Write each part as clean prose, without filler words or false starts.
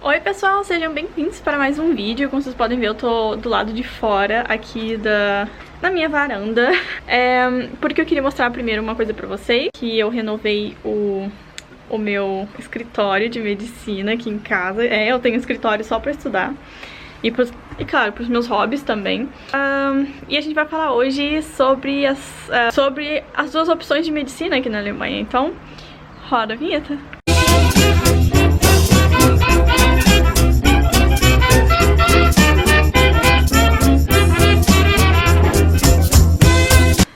Oi pessoal, sejam bem-vindos para mais um vídeo. Como vocês podem ver, eu tô do lado de fora aqui na minha varanda, porque eu queria mostrar primeiro uma coisa pra vocês, que eu renovei o meu escritório de medicina aqui em casa. Eu tenho um escritório só pra estudar e claro, pros meus hobbies também. E a gente vai falar hoje sobre as duas opções de medicina aqui na Alemanha. Então, roda a vinheta.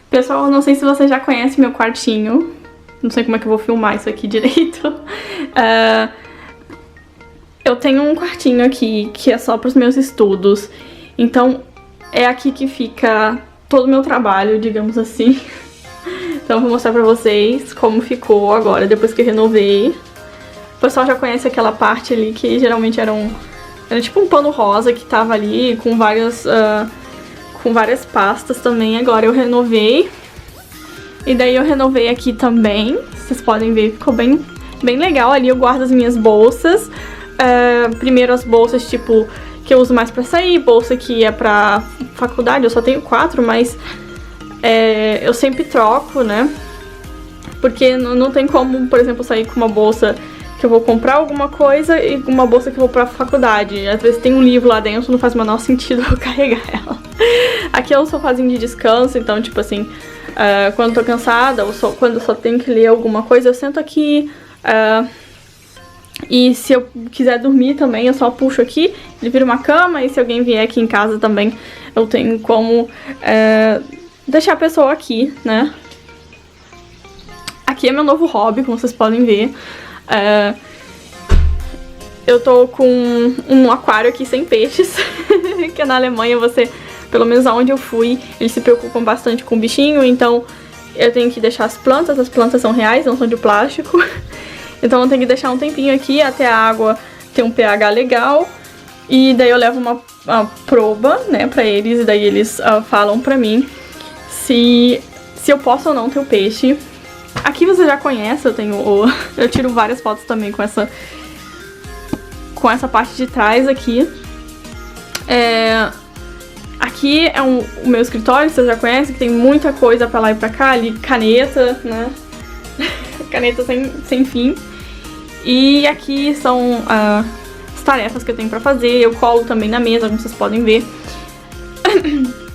Pessoal, não sei se você já conhece meu quartinho. Não sei como é que eu vou filmar isso aqui direito. Eu tenho um quartinho aqui que é só para os meus estudos. Então, é aqui que fica todo o meu trabalho, digamos assim. Então, eu vou mostrar pra vocês como ficou agora, depois que eu renovei. O pessoal já conhece aquela parte ali que geralmente era tipo um pano rosa que tava ali com várias pastas também. Agora eu renovei. E daí eu renovei aqui também. Vocês podem ver, ficou bem legal. Ali eu guardo as minhas bolsas. Primeiro as bolsas tipo que eu uso mais pra sair, bolsa que é pra faculdade. Eu só tenho 4, mas eu sempre troco, né? Porque não tem como, por exemplo, sair com uma bolsa que eu vou comprar alguma coisa e uma bolsa que eu vou pra faculdade. Às vezes tem um livro lá dentro, não faz o menor sentido eu carregar ela. Aqui é um sofazinho de descanso, então tipo assim, quando eu tô cansada ou quando eu só tenho que ler alguma coisa, eu sento aqui. E se eu quiser dormir também, eu só puxo aqui, ele vira uma cama. E se alguém vier aqui em casa também, eu tenho como deixar a pessoa aqui, né? Aqui é meu novo hobby, como vocês podem ver. Eu tô com um aquário aqui sem peixes. Que na Alemanha você, pelo menos aonde eu fui, eles se preocupam bastante com o bichinho. Então eu tenho que deixar as plantas são reais, não são de plástico. Então eu tenho que deixar um tempinho aqui até a água ter um pH legal. E daí eu levo uma proba, né, pra eles. E daí eles falam pra mim se eu posso ou não ter o peixe. Aqui você já conhece, eu tiro várias fotos também com essa parte de trás aqui. Aqui é o meu escritório, você já conhece, que tem muita coisa pra lá e pra cá, ali caneta, né? Caneta sem fim. E aqui são as tarefas que eu tenho pra fazer. Eu colo também na mesa, como vocês podem ver.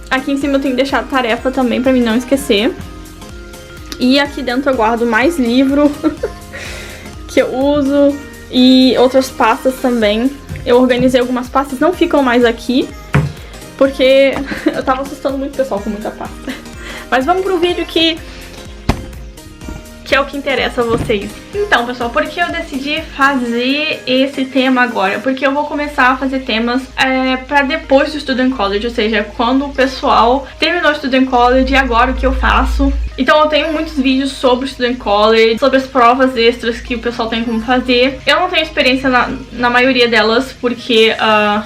Aqui em cima eu tenho que deixar a tarefa também pra mim não esquecer. E aqui dentro eu guardo mais livro que eu uso e outras pastas também. Eu organizei algumas pastas, não ficam mais aqui, porque eu tava assustando muito o pessoal com muita pasta. Mas vamos pro vídeo que é o que interessa a vocês. Então, pessoal, por que eu decidi fazer esse tema agora? Porque eu vou começar a fazer temas pra depois do Student College, ou seja, quando o pessoal terminou o Student College e agora o que eu faço. Então eu tenho muitos vídeos sobre o Student College, sobre as provas extras que o pessoal tem como fazer. Eu não tenho experiência na maioria delas, porque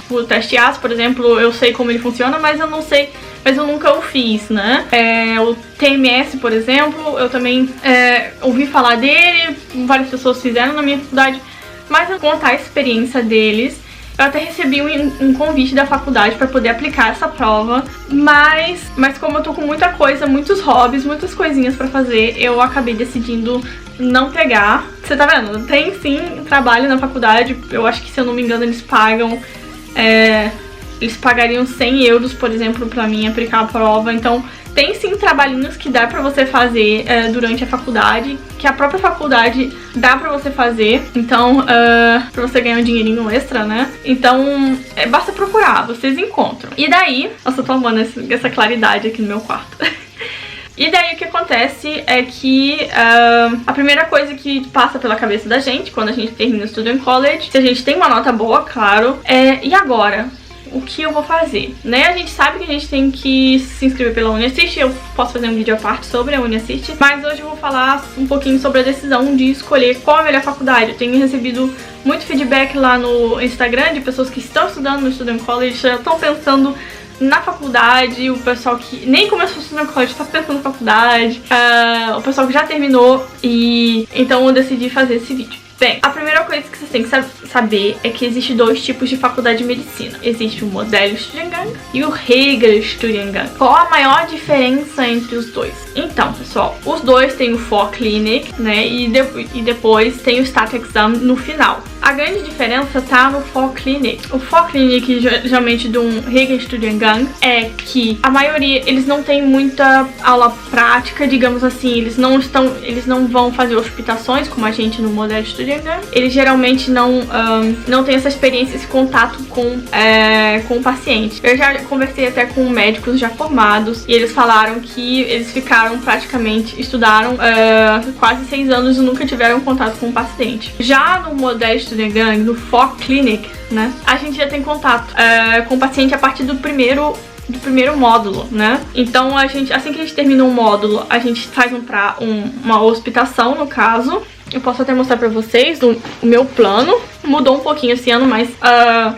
o teste AS, por exemplo, eu sei como ele funciona, mas eu não sei, mas eu nunca o fiz, né? O TMS, por exemplo, eu também ouvi falar dele, várias pessoas fizeram na minha faculdade, mas eu vou contar a experiência deles. Eu até recebi um convite da faculdade para poder aplicar essa prova, mas como eu tô com muita coisa, muitos hobbies, muitas coisinhas pra fazer, eu acabei decidindo não pegar. Você tá vendo? Tem sim trabalho na faculdade, eu acho que, se eu não me engano, eles pagam... eles pagariam 100 euros, por exemplo, pra mim aplicar a prova. Então tem sim trabalhinhos que dá pra você fazer durante a faculdade, que a própria faculdade dá pra você fazer. Então, pra você ganhar um dinheirinho extra, né? Então, basta procurar, vocês encontram. E daí, nossa, eu tô amando essa claridade aqui no meu quarto. E daí o que acontece é que a primeira coisa que passa pela cabeça da gente quando a gente termina o Student College, se a gente tem uma nota boa, claro, e agora? O que eu vou fazer, né? A gente sabe que a gente tem que se inscrever pela UniAssist. Eu posso fazer um vídeo à parte sobre a UniAssist, mas hoje eu vou falar um pouquinho sobre a decisão de escolher qual a melhor faculdade. Eu tenho recebido muito feedback lá no Instagram de pessoas que estão estudando no Student College, já estão pensando na faculdade, o pessoal que nem começou o Student College está pensando na faculdade, o pessoal que já terminou, e então eu decidi fazer esse vídeo. Bem, a primeira coisa que vocês têm que saber é que existe 2 tipos de faculdade de medicina. Existe o Modellstudiengang e o Regelstudiengang. Qual a maior diferença entre os dois? Então, pessoal, os dois têm o Vorklinik, né, e depois tem o Staatsexamen no final. A grande diferença tá no Vorklinik. O Vorklinik, geralmente de um Regelstudiengang, é que a maioria, eles não têm muita aula prática, digamos assim, eles não vão fazer hospitações como a gente no Modellstudiengang. Eles geralmente não têm essa experiência, esse contato com o paciente. Eu já conversei até com médicos já formados e eles falaram que eles estudaram quase 6 anos e nunca tiveram contato com o paciente. Já no Modellstudiengang, no Vorklinik, né, a gente já tem contato com o paciente a partir do primeiro módulo, né? Então, assim que a gente termina um módulo, a gente faz uma hospitação, no caso. Eu posso até mostrar pra vocês o meu plano. Mudou um pouquinho esse ano, mas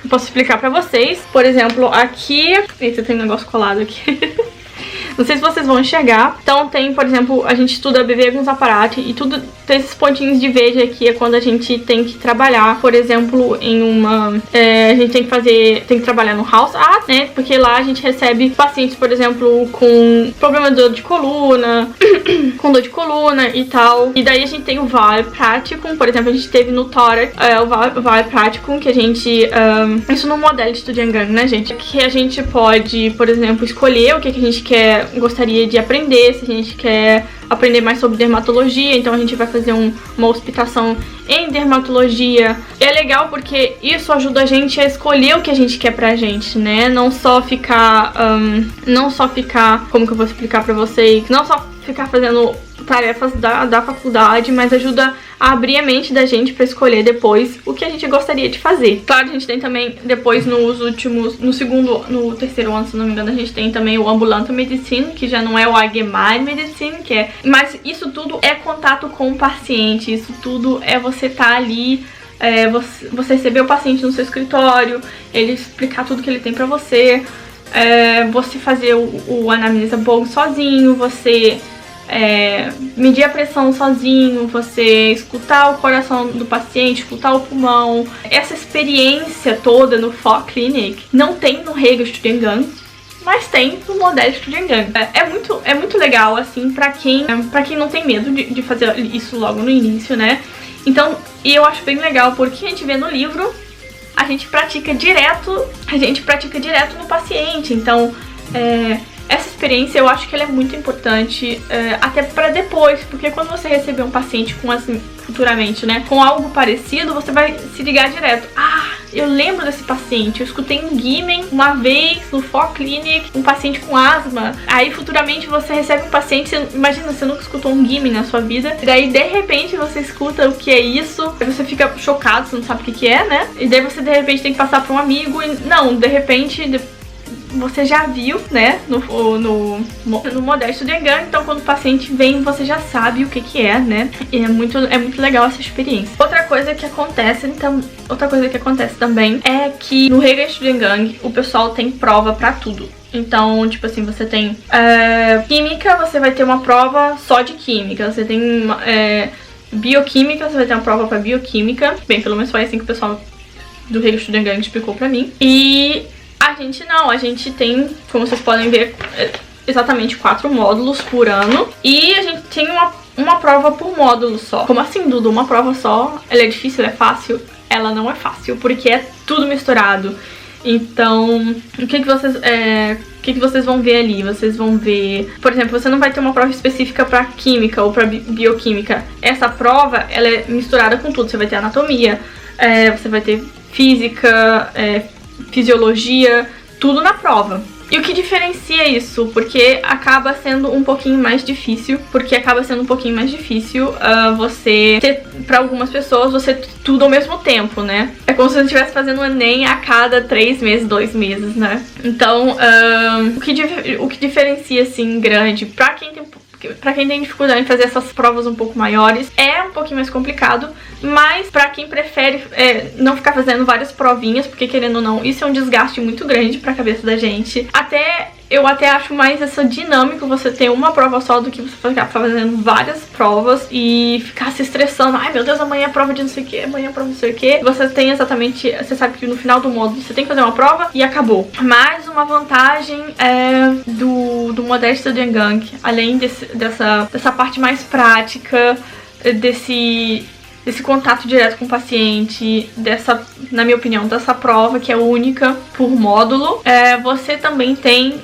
eu posso explicar pra vocês. Por exemplo, aqui... Eita, tem um negócio colado aqui. Não sei se vocês vão enxergar. Então tem, por exemplo, a gente estuda Bewegungsapparat e tudo tem esses pontinhos de verde aqui é quando a gente tem que trabalhar, por exemplo, em uma... a gente tem que trabalhar no Hausarzt, né? Porque lá a gente recebe pacientes, por exemplo, com problema de dor de coluna, com dor de coluna e tal. E daí a gente tem o Wahlpraktikum, por exemplo, a gente teve no tórax o Wahlpraktikum, que a gente... isso no Modellstudiengang, né, gente? Que a gente pode, por exemplo, escolher o que a gente gostaria de aprender, se a gente quer aprender mais sobre dermatologia, então a gente vai fazer uma hospitação em dermatologia. E é legal porque isso ajuda a gente a escolher o que a gente quer pra gente, né? Não só ficar, como que eu vou explicar pra vocês? Não só ficar fazendo tarefas da faculdade, mas ajuda a abrir a mente da gente pra escolher depois o que a gente gostaria de fazer. Claro, a gente tem também, depois no terceiro ano, se não me engano, a gente tem também o Ambulante Medicine, que já não é o Allgemeine Medicine, mas isso tudo é contato com o paciente, isso tudo é você estar ali, você receber o paciente no seu escritório, ele explicar tudo que ele tem pra você, você fazer o anamnese bom sozinho, você medir a pressão sozinho, você escutar o coração do paciente, escutar o pulmão. Essa experiência toda no Vorklinik não tem no Regelstudiengang, mas tem no Modellstudiengang. É muito legal, assim, pra quem não tem medo de fazer isso logo no início, né? Então, e eu acho bem legal, porque a gente vê no livro, a gente pratica direto no paciente. Então, essa experiência eu acho que ela é muito importante, até pra depois, porque quando você receber um paciente futuramente, né, com algo parecido, você vai se ligar direto. Eu lembro desse paciente, eu escutei um Gimen uma vez no Vorklinik, um paciente com asma. Aí futuramente você recebe um paciente, imagina, você nunca escutou um Gimen na sua vida, e daí de repente você escuta o que é isso, aí você fica chocado, você não sabe o que é, né? E daí você de repente tem que passar pra um amigo e não, de repente... Você já viu, né, no Modellstudiengang, então quando o paciente vem, você já sabe o que é, né, e é muito legal essa experiência. Outra coisa que acontece também é que no Regelstudiengang o pessoal tem prova pra tudo. Então, tipo assim, você tem química, você vai ter uma prova só de química, você tem bioquímica, você vai ter uma prova pra bioquímica, bem, pelo menos foi assim que o pessoal do Regelstudiengang explicou pra mim. E a gente tem, como vocês podem ver, exatamente 4 módulos por ano. E a gente tem uma prova por módulo só. Como assim, Dudu? Uma prova só? Ela é difícil? Ela é fácil? Ela não é fácil, porque é tudo misturado. Então, o que vocês vão ver ali? Vocês vão ver... Por exemplo, você não vai ter uma prova específica para química ou para bioquímica. Essa prova, ela é misturada com tudo. Você vai ter anatomia, você vai ter física, fisiologia, tudo na prova. E o que diferencia isso? Porque acaba sendo um pouquinho mais difícil. Você ter, pra algumas pessoas, você ter tudo ao mesmo tempo, né? É como se você estivesse fazendo o Enem a cada 3 meses, 2 meses, né? Então, o que diferencia, assim, grande, pra quem tem dificuldade em fazer essas provas um pouco maiores, é um pouquinho mais complicado, mas pra quem prefere não ficar fazendo várias provinhas, porque querendo ou não, isso é um desgaste muito grande pra cabeça da gente. Até Eu até acho mais essa dinâmica você ter uma prova só do que você ficar fazendo várias provas e ficar se estressando. Ai meu Deus, amanhã é prova de não sei o que, amanhã é prova de não sei o que. Você tem exatamente, você sabe que no final do módulo você tem que fazer uma prova e acabou. Mais uma vantagem do Modern Student Gang, além dessa parte mais prática, desse contato direto com o paciente, na minha opinião, dessa prova que é única por módulo, você também tem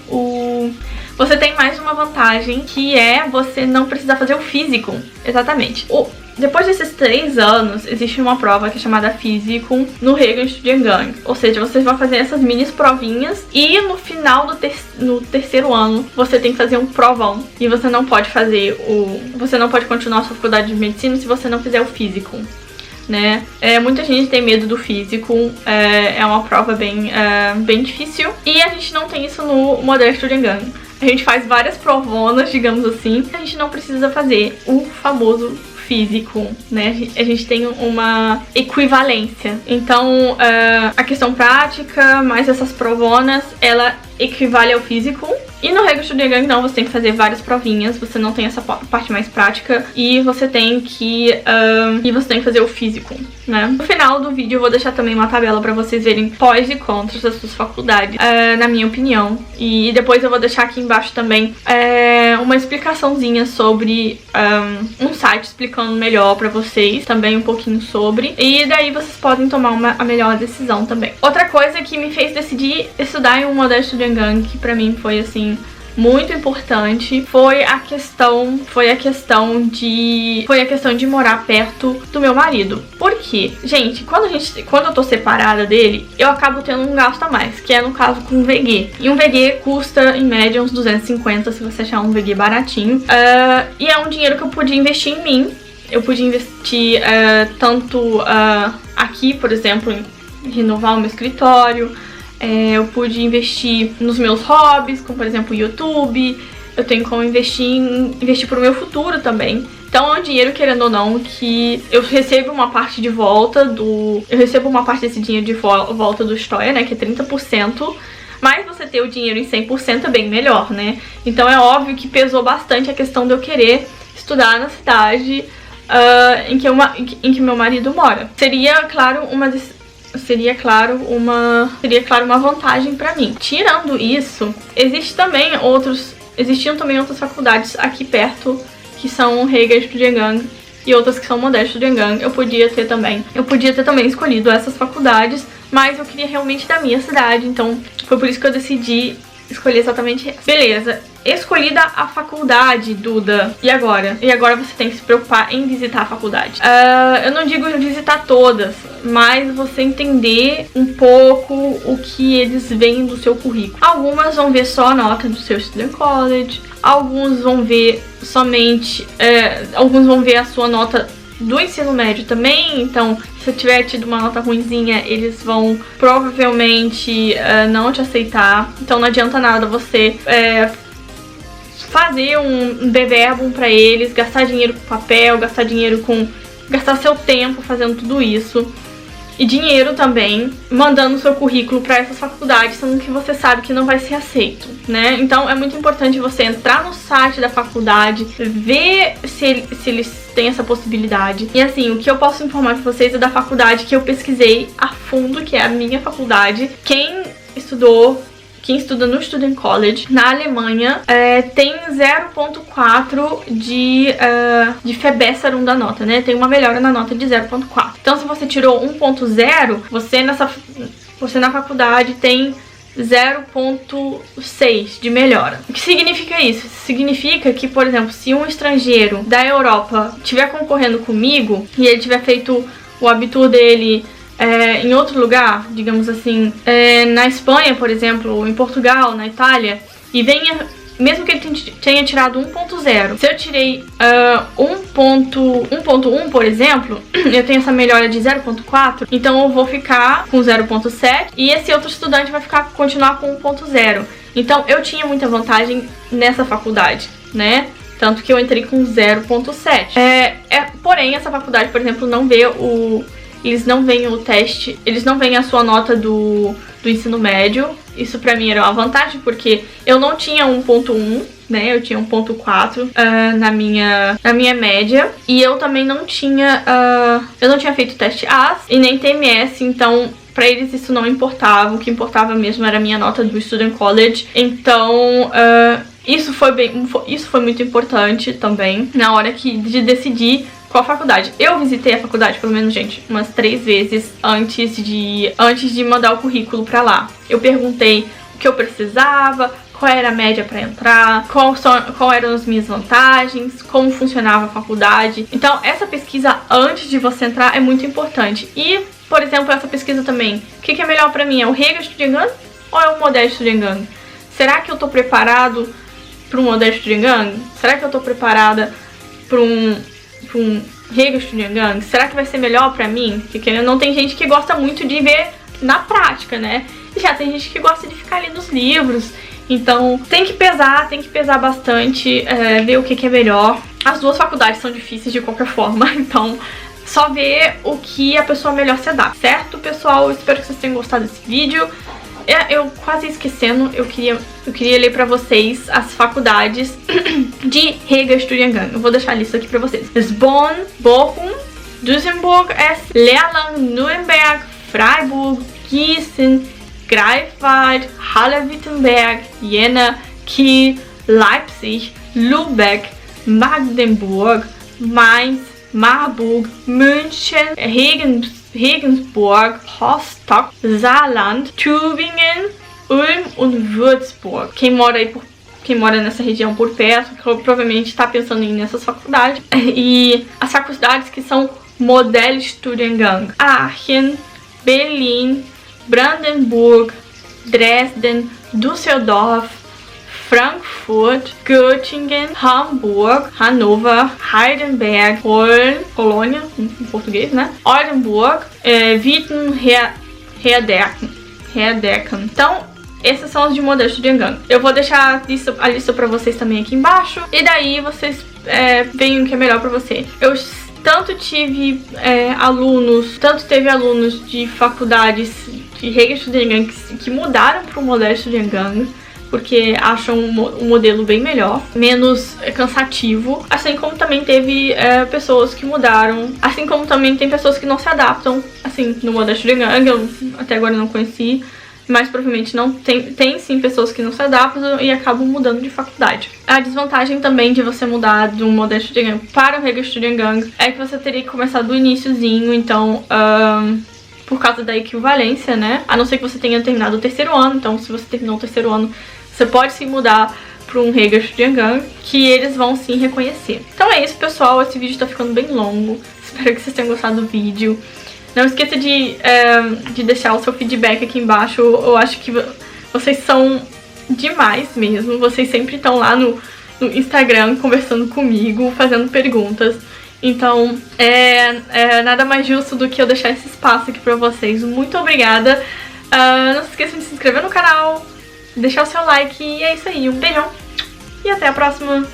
você tem mais uma vantagem, que é você não precisar fazer o físico. Exatamente. Depois desses 3 anos, existe uma prova que é chamada Physicum no Hagen Student Gang. Ou seja, vocês vão fazer essas mini provinhas e no final no terceiro ano, você tem que fazer um provão. E você não pode você não pode continuar a sua faculdade de medicina se você não fizer o Physicum, né? Muita gente tem medo do Physicum, é uma prova bem difícil. E a gente não tem isso no Modern Student Gang. A gente faz várias provonas, digamos assim. A gente não precisa fazer o famoso físico, né? A gente tem uma equivalência. Então, a questão prática, mais essas provonas, ela equivale ao físico. E no Hagen Student Gang não, você tem que fazer várias provinhas, você não tem essa parte mais prática e você tem que fazer o físico, né? No final do vídeo eu vou deixar também uma tabela pra vocês verem pós e contras das suas faculdades, na minha opinião. E depois eu vou deixar aqui embaixo também uma explicaçãozinha sobre um site explicando melhor pra vocês, também um pouquinho sobre. E daí vocês podem tomar a melhor decisão também. Outra coisa que me fez decidir estudar em um Modern Student Gang, que pra mim foi assim muito importante, foi a questão de morar perto do meu marido. Por quê? Gente, quando eu tô separada dele, eu acabo tendo um gasto a mais, que é no caso com o VG. E um VG custa em média uns 250 se você achar um VG baratinho. E é um dinheiro que eu podia investir em mim. Eu podia investir tanto aqui, por exemplo, em renovar o meu escritório. Eu pude investir nos meus hobbies, como por exemplo o YouTube. Eu tenho como investir pro meu futuro também. Então é um dinheiro, querendo ou não, que eu recebo uma parte de volta eu recebo uma parte desse dinheiro de volta do Stoia, né, que é 30%. Mas você ter o dinheiro em 100% é bem melhor, né? Então é óbvio que pesou bastante a questão de eu querer estudar na cidade em que meu marido mora. Seria claro uma vantagem pra mim. Tirando isso, existiam também outras faculdades aqui perto, que são Hagen Student Gang e outras que são Modern Student Gang. Eu podia ter também escolhido essas faculdades, mas eu queria realmente da minha cidade, então foi por isso que eu decidi escolher exatamente essa. Beleza, escolhida a faculdade, Duda. E agora? E agora você tem que se preocupar em visitar a faculdade. Eu não digo visitar todas, mas você entender um pouco o que eles veem do seu currículo. Algumas vão ver só a nota do seu student college, alguns vão ver somente, alguns vão ver a sua nota do ensino médio também. Então, se eu tiver tido uma nota ruinzinha, eles vão provavelmente não te aceitar. Então não adianta nada você fazer um beverbum pra eles, gastar dinheiro com papel, gastar seu tempo fazendo tudo isso. E dinheiro também, mandando seu currículo para essas faculdades, sendo que você sabe que não vai ser aceito, né? Então é muito importante você entrar no site da faculdade, ver se eles têm essa possibilidade. E assim, o que eu posso informar para vocês é da faculdade que eu pesquisei a fundo, que é a minha faculdade. Quem estuda no Student College na Alemanha tem 0.4 de Verbesserung da nota, né? Tem uma melhora na nota de 0.4. Então, se você tirou 1.0, você na faculdade tem 0.6 de melhora. O que significa isso? Significa que, por exemplo, se um estrangeiro da Europa estiver concorrendo comigo e ele tiver feito o abitur dele em outro lugar, digamos assim, na Espanha, por exemplo, em Portugal, na Itália, e mesmo que ele tenha tirado 1.0, se eu tirei 1.1, por exemplo, eu tenho essa melhora de 0.4, então eu vou ficar com 0.7 e esse outro estudante vai continuar com 1.0. Então eu tinha muita vantagem nessa faculdade, né? Tanto que eu entrei com 0.7. Porém, essa faculdade, por exemplo, eles não veem o teste, eles não veem a sua nota do ensino médio, Isso pra mim era uma vantagem, porque eu não tinha 1.1, né? Eu tinha 1.4 na minha média. E eu também não tinha... eu não tinha feito teste AS e nem TMS, então... Pra eles isso não importava, o que importava mesmo era a minha nota do Student College. Então, isso foi muito importante também na hora de decidir qual faculdade. Eu visitei a faculdade, pelo menos, gente, umas 3 vezes antes de mandar o currículo pra lá. Eu perguntei o que eu precisava, qual era a média pra entrar, qual eram as minhas vantagens, como funcionava a faculdade. Então, essa pesquisa antes de você entrar é muito importante. E, por exemplo, essa pesquisa também, o que é melhor pra mim? É o Hager Studiengang ou é o Model Studiengang? Será que eu tô preparado para um Model Studiengang? Será que eu tô preparada para um Hager Studiengang? Será que vai ser melhor pra mim? Porque não tem gente que gosta muito de ver na prática, né? E já tem gente que gosta de ficar ali nos livros. Então tem que pesar bastante, ver o que é melhor. As duas faculdades são difíceis de qualquer forma, então só ver o que a pessoa melhor se adapta, certo, pessoal? Eu espero que vocês tenham gostado desse vídeo. Eu quase esquecendo, eu queria ler pra vocês as faculdades de Hager Studiengang. Eu vou deixar a lista aqui pra vocês. Bonn, Bochum, Duisburg, Essen, Lehrlang, Nuremberg, Freiburg, Gießen, Greifswald, Halle-Wittenberg, Jena, Kiel, Leipzig, Lübeck, Magdeburg, Mainz, Marburg, München, Regensburg, Rostock, Saarland, Tübingen, Ulm und Würzburg. Quem mora nessa região por perto, provavelmente está pensando em ir nessas faculdades. E as faculdades que são Model Studiengang: Aachen, Berlin, Brandenburg, Dresden, Düsseldorf, Frankfurt, Göttingen, Hamburg, Hannover, Heidelberg, Colônia, em português, né? Oldenburg, Witten, Herdecke. Então, esses são os de Model Studiengang. Eu vou deixar a lista pra vocês também aqui embaixo. E daí vocês veem o que é melhor pra você. Eu tanto teve alunos de faculdades de Hager Studiengang que mudaram para o Model Studiengang, porque acham um modelo bem melhor, menos cansativo. Assim como também teve pessoas que mudaram, assim como também tem pessoas que não se adaptam, assim, no Model Studiengang. Eu até agora não conheci, mas provavelmente não tem sim pessoas que não se adaptam e acabam mudando de faculdade. A desvantagem também de você mudar do Model Studiengang para o Hager Studiengang é que você teria que começar do iniciozinho, então por causa da equivalência, né? A não ser que você tenha terminado o 3º ano. Então, se você terminou o 3º ano, você pode sim mudar para um Hager Studiengang, que eles vão sim reconhecer. Então é isso, pessoal. Esse vídeo tá ficando bem longo. Espero que vocês tenham gostado do vídeo. Não esqueça de deixar o seu feedback aqui embaixo. Eu acho que vocês são demais mesmo. Vocês sempre estão lá no Instagram conversando comigo, fazendo perguntas. Então, nada mais justo do que eu deixar esse espaço aqui pra vocês. Muito obrigada. Não se esqueçam de se inscrever no canal, deixar o seu like. E é isso aí. Um beijão e até a próxima.